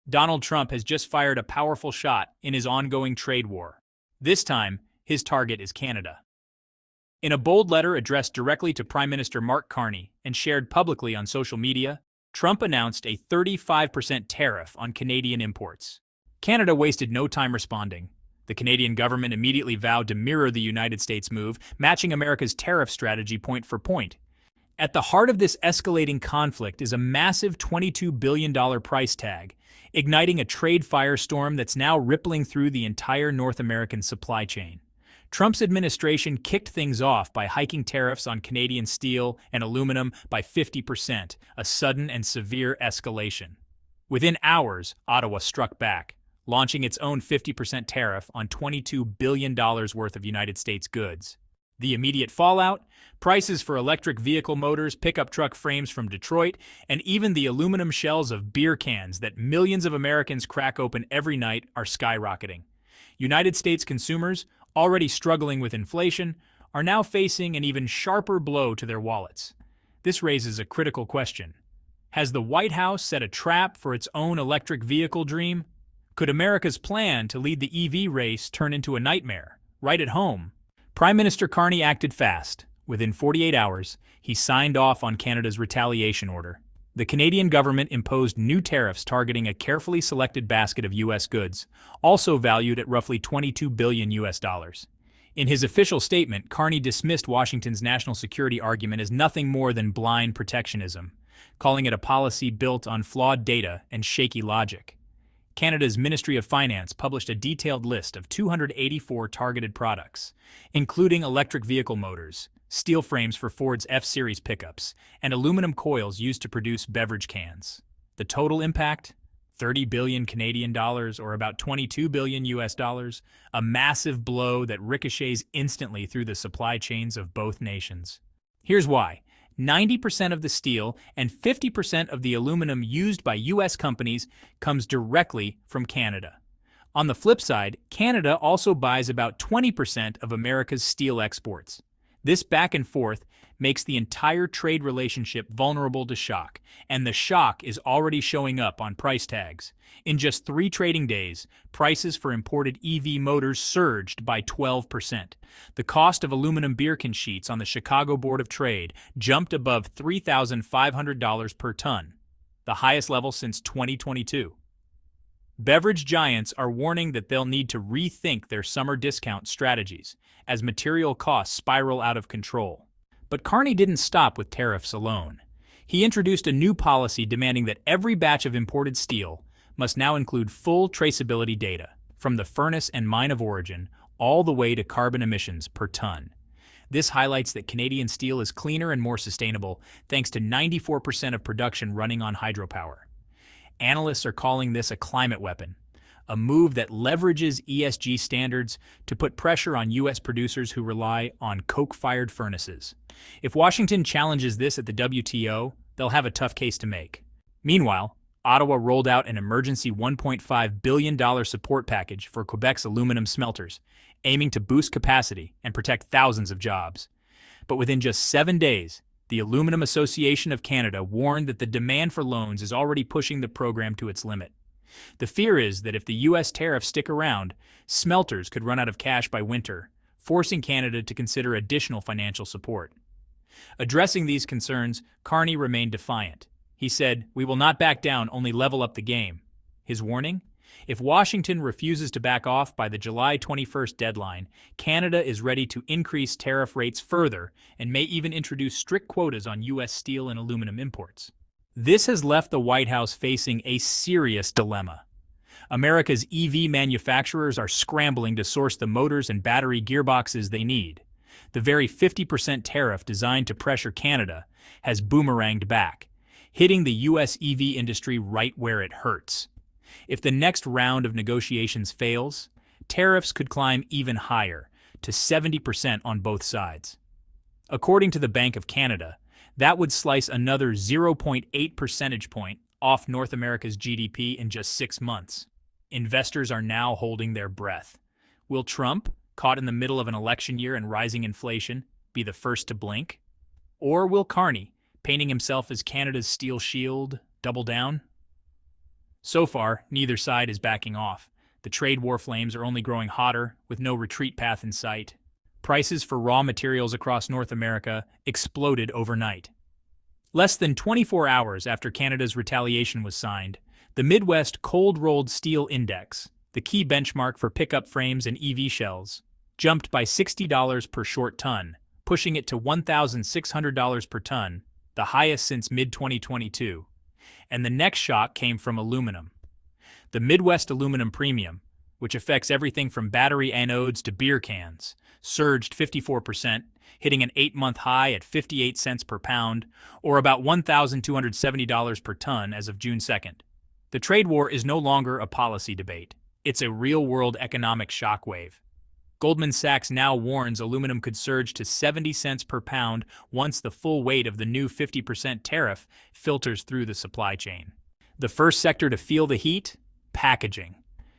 Donald Trump has just fired a powerful shot in his ongoing trade war. This time, his target is Canada. In a bold letter addressed directly to Prime Minister Mark Carney and shared publicly on social media, Trump announced a 35% tariff on Canadian imports. Canada wasted no time responding. The Canadian government immediately vowed to mirror the United States move, matching America's tariff strategy point for point. At the heart of this escalating conflict is a massive $22 billion price tag, igniting a trade firestorm that's now rippling through the entire North American supply chain. Trump's administration kicked things off by hiking tariffs on Canadian steel and aluminum by 50%, a sudden and severe escalation. Within hours, Ottawa struck back, launching its own 50% tariff on $22 billion worth of United States goods. The immediate fallout? Prices for electric vehicle motors, pickup truck frames from Detroit, and even the aluminum shells of beer cans that millions of Americans crack open every night are skyrocketing. United States consumers, already struggling with inflation, are now facing an even sharper blow to their wallets. This raises a critical question. Has the White House set a trap for its own electric vehicle dream? Could America's plan to lead the EV race turn into a nightmare, right at home? Prime Minister Carney acted fast. Within 48 hours, he signed off on Canada's retaliation order. The Canadian government imposed new tariffs targeting a carefully selected basket of U.S. goods, also valued at roughly $22 billion US dollars. In his official statement, Carney dismissed Washington's national security argument as nothing more than blind protectionism, calling it a policy built on flawed data and shaky logic. Canada's Ministry of Finance published a detailed list of 284 targeted products, including electric vehicle motors, steel frames for Ford's F-Series pickups, and aluminum coils used to produce beverage cans. The total impact? 30 billion Canadian dollars, or about 22 billion US dollars, a massive blow that ricochets instantly through the supply chains of both nations. Here's why. 90% of the steel and 50% of the aluminum used by U.S. companies comes directly from Canada. On the flip side, Canada also buys about 20% of America's steel exports. This back and forth makes the entire trade relationship vulnerable to shock, and the shock is already showing up on price tags. In just 3 trading days, prices for imported EV motors surged by 12%. The cost of aluminum beer can sheets on the Chicago Board of Trade jumped above $3,500 per ton, the highest level since 2022. Beverage giants are warning that they'll need to rethink their summer discount strategies as material costs spiral out of control. But Carney didn't stop with tariffs alone. He introduced a new policy demanding that every batch of imported steel must now include full traceability data, from the furnace and mine of origin all the way to carbon emissions per ton. This highlights that Canadian steel is cleaner and more sustainable thanks to 94% of production running on hydropower. Analysts are calling this a climate weapon, a move that leverages ESG standards to put pressure on U.S. producers who rely on coke-fired furnaces. If Washington challenges this at the WTO, they'll have a tough case to make. Meanwhile, Ottawa rolled out an emergency $1.5 billion support package for Quebec's aluminum smelters, aiming to boost capacity and protect thousands of jobs. But within just 7 days, the Aluminum Association of Canada warned that the demand for loans is already pushing the program to its limit. The fear is that if the U.S. tariffs stick around, smelters could run out of cash by winter, forcing Canada to consider additional financial support. Addressing these concerns, Carney remained defiant. He said, "We will not back down, only level up the game." His warning? If Washington refuses to back off by the July 21st deadline, Canada is ready to increase tariff rates further and may even introduce strict quotas on U.S. steel and aluminum imports. This has left the White House facing a serious dilemma. America's EV manufacturers are scrambling to source the motors and battery gearboxes they need. The very 50% tariff designed to pressure Canada has boomeranged back, hitting the U.S. EV industry right where it hurts. If the next round of negotiations fails, tariffs could climb even higher, to 70% on both sides. According to the Bank of Canada, that would slice another 0.8 percentage point off North America's GDP in just 6 months. Investors are now holding their breath. Will Trump, caught in the middle of an election year and rising inflation, be the first to blink? Or will Carney, painting himself as Canada's steel shield, double down? So far, neither side is backing off. The trade war flames are only growing hotter, with no retreat path in sight. Prices for raw materials across North America exploded overnight. Less than 24 hours after Canada's Retaliation was signed, the Midwest Cold-Rolled Steel Index, the key benchmark for pickup frames and EV shells, jumped by $60 per short ton, pushing it to $1,600 per ton, the highest since mid-2022. And the next shock came from aluminum. The Midwest Aluminum Premium, which affects everything from battery anodes to beer cans, surged 54%, hitting an 8-month high at 58 cents per pound, or about $1,270 per ton as of June 2nd. The trade war is no longer a policy debate. It's a real-world economic shockwave. Goldman Sachs now warns aluminum could surge to 70 cents per pound once the full weight of the new 50% tariff filters through the supply chain. The first sector to feel the heat? Packaging.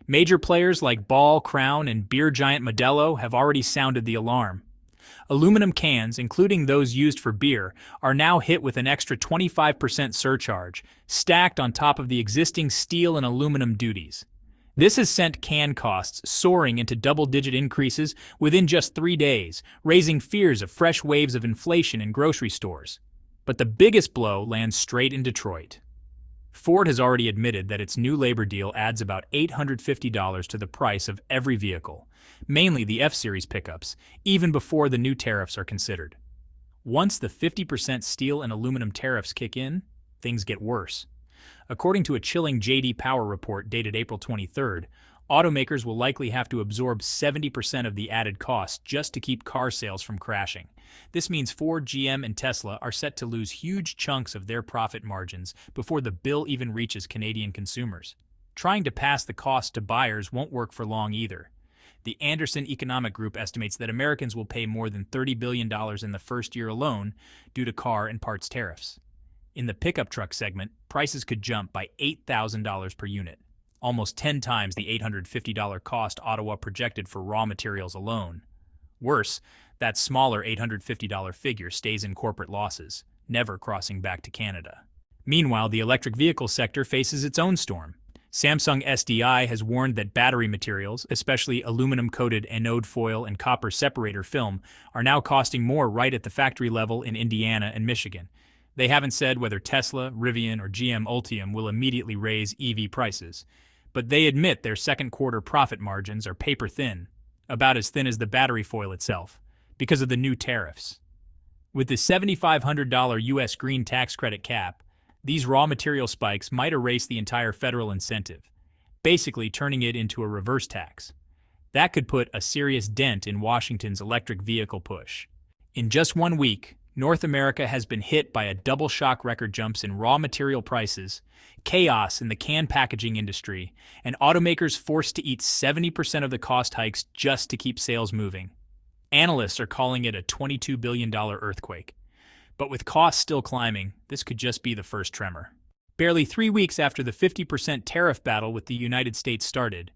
Major players like Ball, Crown, and beer giant Modelo have already sounded the alarm. Aluminum cans, including those used for beer, are now hit with an extra 25% surcharge, stacked on top of the existing steel and aluminum duties. This has sent can costs soaring into double-digit increases within just 3 days, raising fears of fresh waves of inflation in grocery stores. But the biggest blow lands straight in Detroit. Ford has already admitted that its new labor deal adds about $850 to the price of every vehicle, mainly the F-Series pickups, even before the new tariffs are considered. Once the 50% steel and aluminum tariffs kick in, things get worse. According to a chilling J.D. Power report dated April 23rd, automakers will likely have to absorb 70% of the added cost just to keep car sales from crashing. This means Ford, GM, and Tesla are set to lose huge chunks of their profit margins before the bill even reaches Canadian consumers. Trying to pass the cost to buyers won't work for long either. The Anderson Economic Group estimates that Americans will pay more than $30 billion in the first year alone due to car and parts tariffs. In the pickup truck segment, prices could jump by $8,000 per unit, almost 10 times the $850 cost Ottawa projected for raw materials alone. Worse, that smaller $850 figure stays in corporate losses, never crossing back to Canada. Meanwhile, the electric vehicle sector faces its own storm. Samsung SDI has warned that battery materials, especially aluminum-coated anode foil and copper separator film, are now costing more right at the factory level in Indiana and Michigan. They haven't said whether Tesla, Rivian, or GM Ultium will immediately raise EV prices, but they admit their second-quarter profit margins are paper-thin, about as thin as the battery foil itself, because of the new tariffs. With the $7,500 U.S. green tax credit cap, these raw material spikes might erase the entire federal incentive, basically turning it into a reverse tax. That could put a serious dent in Washington's electric vehicle push. In just 1 week, North America has been hit by a double shock record jumps in raw material prices, chaos in the can packaging industry, and automakers forced to eat 70% of the cost hikes just to keep sales moving. Analysts are calling it a $22 billion earthquake. But with costs still climbing, this could just be the first tremor. Barely 3 weeks after the 50% tariff battle with the United States started,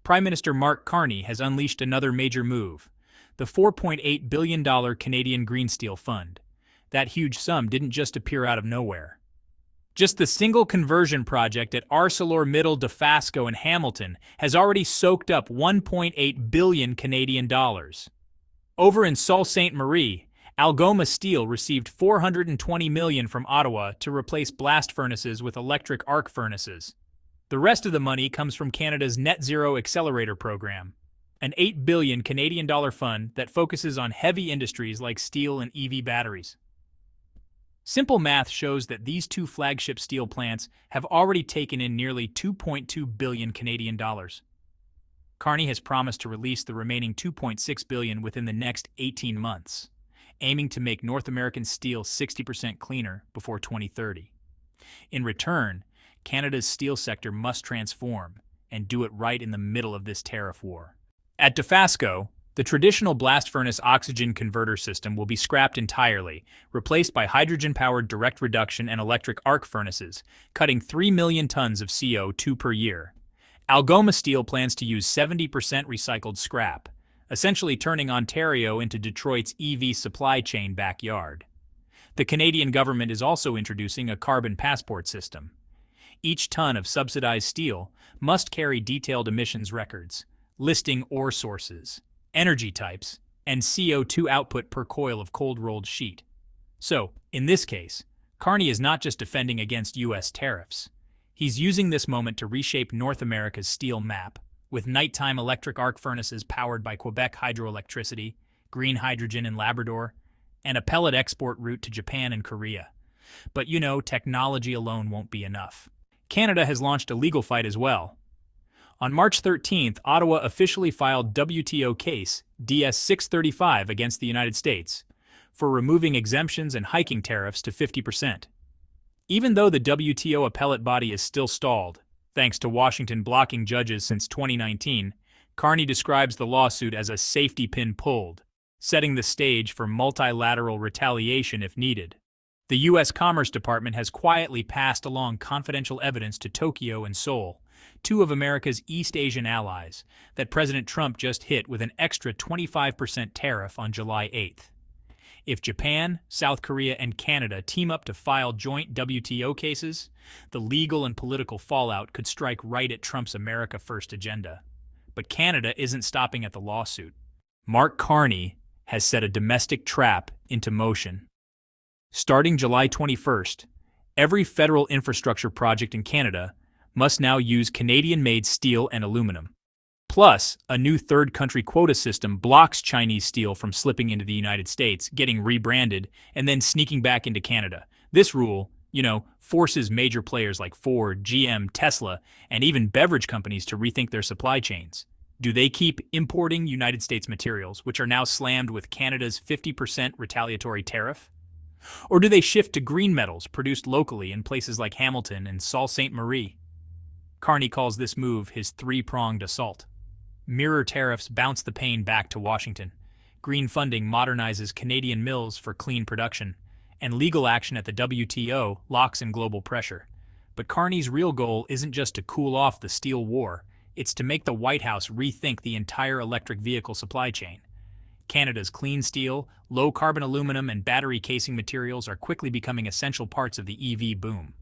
Prime Minister Mark Carney has unleashed another major move, the $4.8 billion Canadian Green Steel Fund. That huge sum didn't just appear out of nowhere. Just the single conversion project at ArcelorMittal Dofasco in Hamilton has already soaked up $1.8 billion Canadian dollars. Over in Sault Ste. Marie, Algoma Steel received $420 million from Ottawa to replace blast furnaces with electric arc furnaces. The rest of the money comes from Canada's Net Zero Accelerator program, an $8 billion Canadian dollar fund that focuses on heavy industries like steel and EV batteries. Simple math shows that these two flagship steel plants have already taken in nearly $2.2 billion Canadian dollars. Carney has promised to release the remaining $2.6 billion within the next 18 months, aiming to make North American steel 60% cleaner before 2030. In return, Canada's steel sector must transform and do it right in the middle of this tariff war. At Dofasco, the traditional blast furnace oxygen converter system will be scrapped entirely, replaced by hydrogen-powered direct reduction and electric arc furnaces, cutting 3 million tons of CO2 per year. Algoma Steel plans to use 70% recycled scrap, essentially turning Ontario into Detroit's EV supply chain backyard. The Canadian government is also introducing a carbon passport system. Each ton of subsidized steel must carry detailed emissions records, listing ore sources, energy types, and CO2 output per coil of cold-rolled sheet. So, in this case, Carney is not just defending against U.S. tariffs. He's using this moment to reshape North America's steel map, with nighttime electric arc furnaces powered by Quebec hydroelectricity, green hydrogen in Labrador, and a pellet export route to Japan and Korea. But you know, technology alone won't be enough. Canada has launched a legal fight as well. On March 13th, Ottawa officially filed WTO case DS-635 against the United States for removing exemptions and hiking tariffs to 50%. Even though the WTO appellate body is still stalled, thanks to Washington blocking judges since 2019, Carney describes the lawsuit as a safety pin pulled, setting the stage for multilateral retaliation if needed. The U.S. Commerce Department has quietly passed along confidential evidence to Tokyo and Seoul, two of America's East Asian allies, that President Trump just hit with an extra 25% tariff on July 8th. If Japan, South Korea, and Canada team up to file joint WTO cases, the legal and political fallout could strike right at Trump's America First agenda. But Canada isn't stopping at the lawsuit. Mark Carney has set a domestic trap into motion. Starting July 21st, every federal infrastructure project in Canada must now use Canadian-made steel and aluminum. Plus, a new third-country quota system blocks Chinese steel from slipping into the United States, getting rebranded, and then sneaking back into Canada. This rule, forces major players like Ford, GM, Tesla, and even beverage companies to rethink their supply chains. Do they keep importing United States materials, which are now slammed with Canada's 50% retaliatory tariff? Or do they shift to green metals produced locally in places like Hamilton and Sault Ste. Marie? Carney calls this move his three-pronged assault. Mirror tariffs bounce the pain back to Washington. Green funding modernizes Canadian mills for clean production. And legal action at the WTO locks in global pressure. But Carney's real goal isn't just to cool off the steel war. It's to make the White House rethink the entire electric vehicle supply chain. Canada's clean steel, low-carbon aluminum, and battery casing materials are quickly becoming essential parts of the EV boom.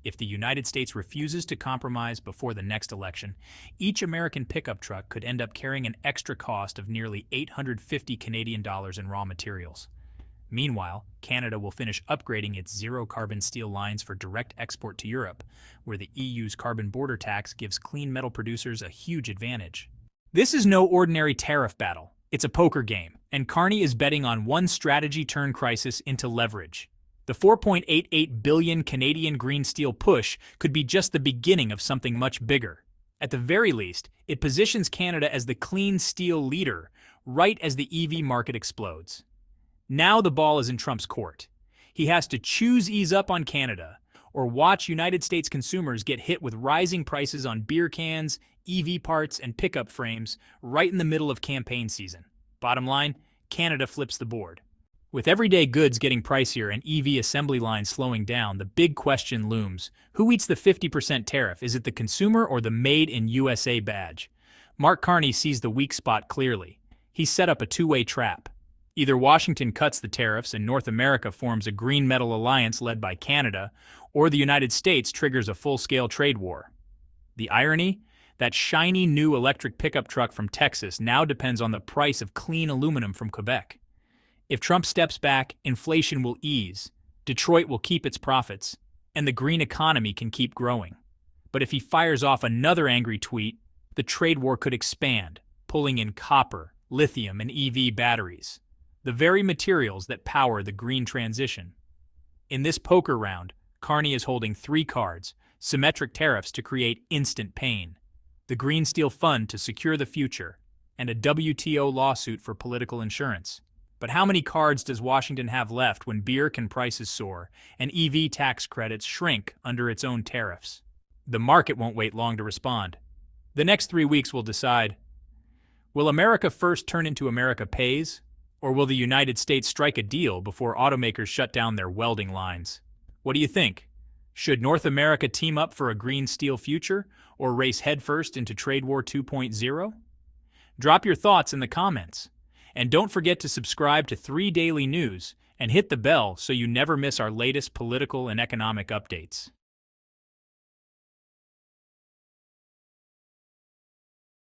If the United States refuses to compromise before the next election, each American pickup truck could end up carrying an extra cost of nearly $850 Canadian in raw materials. Meanwhile, Canada will finish upgrading its zero-carbon steel lines for direct export to Europe, where the EU's carbon border tax gives clean metal producers a huge advantage. This is no ordinary tariff battle. It's a poker game, and Carney is betting on one strategy-turn crisis into leverage. The $4.88 billion Canadian green steel push could be just the beginning of something much bigger. At the very least, it positions Canada as the clean steel leader, right as the EV market explodes. Now the ball is in Trump's court. He has to choose ease up on Canada, or watch United States consumers get hit with rising prices on beer cans, EV parts, and pickup frames right in the middle of campaign season. Bottom line, Canada flips the board. With everyday goods getting pricier and EV assembly lines slowing down, the big question looms. Who eats the 50% tariff? Is it the consumer or the Made in USA badge? Mark Carney sees the weak spot clearly. He's set up a two-way trap. Either Washington cuts the tariffs and North America forms a green metal alliance led by Canada, or the United States triggers a full-scale trade war. The irony? That shiny new electric pickup truck from Texas now depends on the price of clean aluminum from Quebec. If Trump steps back, inflation will ease, Detroit will keep its profits, and the green economy can keep growing. But if he fires off another angry tweet, the trade war could expand, pulling in copper, lithium, and EV batteries, the very materials that power the green transition. In this poker round, Carney is holding three cards: symmetric tariffs to create instant pain, the Green Steel Fund to secure the future, and a WTO lawsuit for political insurance. But how many cards does Washington have left when beer can prices soar and EV tax credits shrink under its own tariffs? The market won't wait long to respond. The next 3 weeks will decide. Will America First turn into America Pays? Or will the United States strike a deal before automakers shut down their welding lines? What do you think? Should North America team up for a green steel future or race headfirst into Trade War 2.0? Drop your thoughts in the comments. And don't forget to subscribe to 3 Daily News and hit the bell so you never miss our latest political and economic updates.